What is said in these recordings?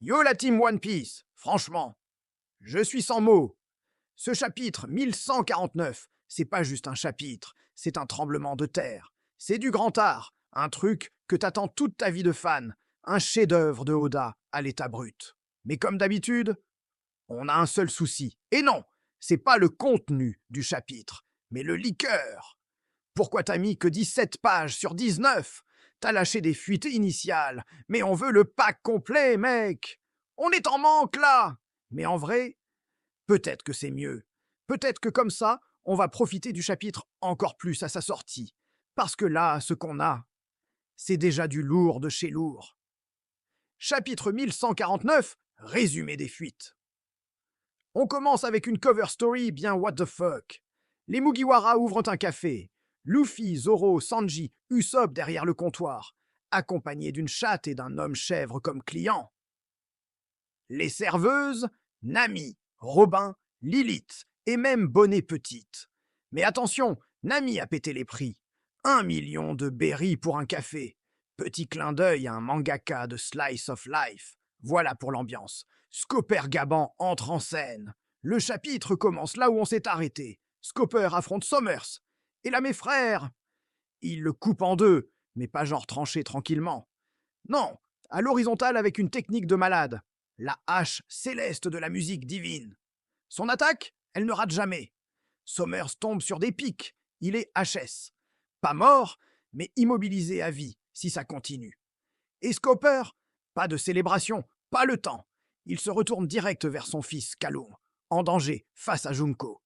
Yo la team One Piece, franchement, je suis sans mots. Ce chapitre 1149, c'est pas juste un chapitre, c'est un tremblement de terre. C'est du grand art, un truc que t'attends toute ta vie de fan, un chef-d'œuvre de Oda à l'état brut. Mais comme d'habitude, on a un seul souci. Et non, c'est pas le contenu du chapitre, mais le liqueur. Pourquoi t'as mis que 17 pages sur 19? T'as lâché des fuites initiales, mais on veut le pack complet, mec. On est en manque là. Mais en vrai, peut-être que c'est mieux. Peut-être que comme ça, on va profiter du chapitre encore plus à sa sortie. Parce que là, ce qu'on a, c'est déjà du lourd de chez lourd. Chapitre 1149, résumé des fuites. On commence avec une cover story bien what the fuck. Les Mugiwara ouvrent un café. Luffy, Zoro, Sanji, Usopp derrière le comptoir, accompagnés d'une chatte et d'un homme chèvre comme client. Les serveuses, Nami, Robin, Lilith et même Bonnet Petite. Mais attention, Nami a pété les prix. 1 million de berries pour un café. Petit clin d'œil à un mangaka de Slice of Life. Voilà pour l'ambiance. Scopper Gaban entre en scène. Le chapitre commence là où on s'est arrêté. Scopper affronte Sommers. Et là, mes frères, il le coupe en deux, mais pas genre tranché tranquillement. Non, à l'horizontale avec une technique de malade. La hache céleste de la musique divine. Son attaque, elle ne rate jamais. Sommers tombe sur des pics. Il est HS. Pas mort, mais immobilisé à vie, si ça continue. Et Scopper, pas de célébration, pas le temps. Il se retourne direct vers son fils, Kaloum, en danger, face à Junko.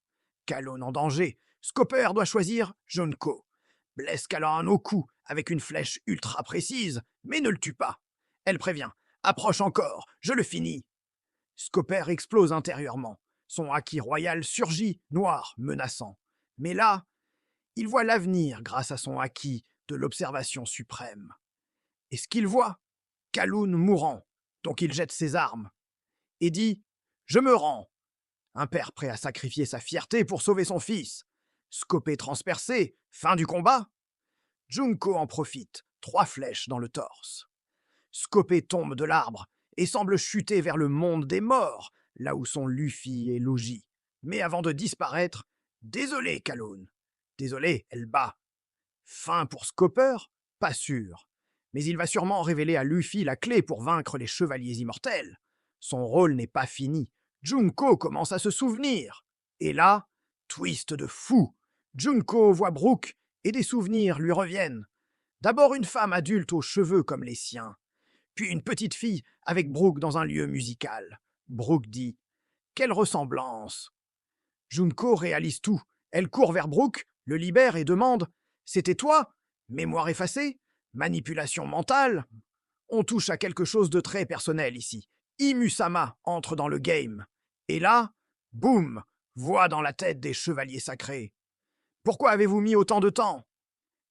Kaloum en danger, Scopper doit choisir Junko. Blesse Kaloum au cou avec une flèche ultra précise, mais ne le tue pas. Elle prévient. Approche encore, je le finis. Scopper explose intérieurement. Son haki royal surgit, noir, menaçant. Mais là, il voit l'avenir grâce à son haki de l'observation suprême. Et ce qu'il voit, Kaloun mourant, donc il jette ses armes et dit « Je me rends ». Un père prêt à sacrifier sa fierté pour sauver son fils. Scopé transpercé, fin du combat. Junko en profite, 3 flèches dans le torse. Scopé tombe de l'arbre et semble chuter vers le monde des morts, là où sont Luffy et Luffy. Mais avant de disparaître, désolé Kaloun. Désolé, elle bat. Fin pour Scopper? Pas sûr. Mais il va sûrement révéler à Luffy la clé pour vaincre les chevaliers immortels. Son rôle n'est pas fini. Junko commence à se souvenir. Et là, twist de fou. Junko voit Brook et des souvenirs lui reviennent. D'abord une femme adulte aux cheveux comme les siens. Puis une petite fille avec Brook dans un lieu musical. Brook dit « Quelle ressemblance !» Junko réalise tout. Elle court vers Brook, le libère et demande « C'était toi? Mémoire effacée? Manipulation mentale ?» On touche à quelque chose de très personnel ici. Imu-sama entre dans le game. Et là, boum, voix dans la tête des chevaliers sacrés. Pourquoi avez-vous mis autant de temps?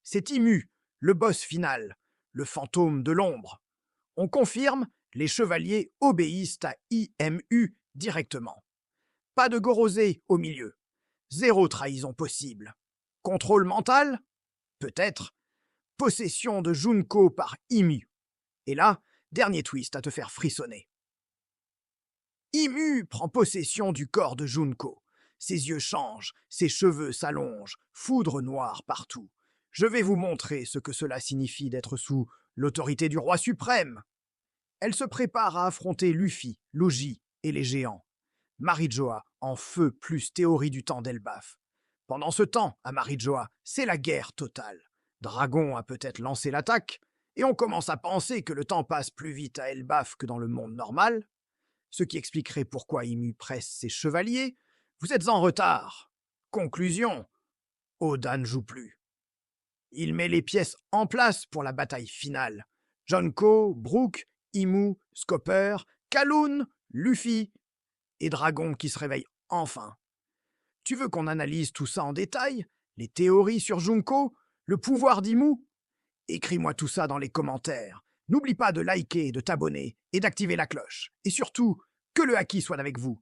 C'est Imu, le boss final, le fantôme de l'ombre. On confirme, les chevaliers obéissent à IMU directement. Pas de Gorosei au milieu. 0 trahison possible. Contrôle mental? Peut-être. Possession de Junko par Imu. Et là, dernier twist à te faire frissonner. Imu prend possession du corps de Junko. Ses yeux changent, ses cheveux s'allongent, foudre noire partout. Je vais vous montrer ce que cela signifie d'être sous l'autorité du roi suprême. Elle se prépare à affronter Luffy, Luffy et les géants. Marijoa en feu plus théorie du temps d'Elbaf. Pendant ce temps, à Marijoa, c'est la guerre totale. Dragon a peut-être lancé l'attaque, et on commence à penser que le temps passe plus vite à Elbaf que dans le monde normal, ce qui expliquerait pourquoi Imu presse ses chevaliers. Vous êtes en retard. Conclusion, Oda ne joue plus. Il met les pièces en place pour la bataille finale. Junko, Brook, Imu, Scopper, Kaloun, Luffy et Dragon qui se réveille enfin. Tu veux qu'on analyse tout ça en détail? Les théories sur Junko? Le pouvoir d'Imu? Écris-moi tout ça dans les commentaires. N'oublie pas de liker, de t'abonner et d'activer la cloche. Et surtout, que le haki soit avec vous.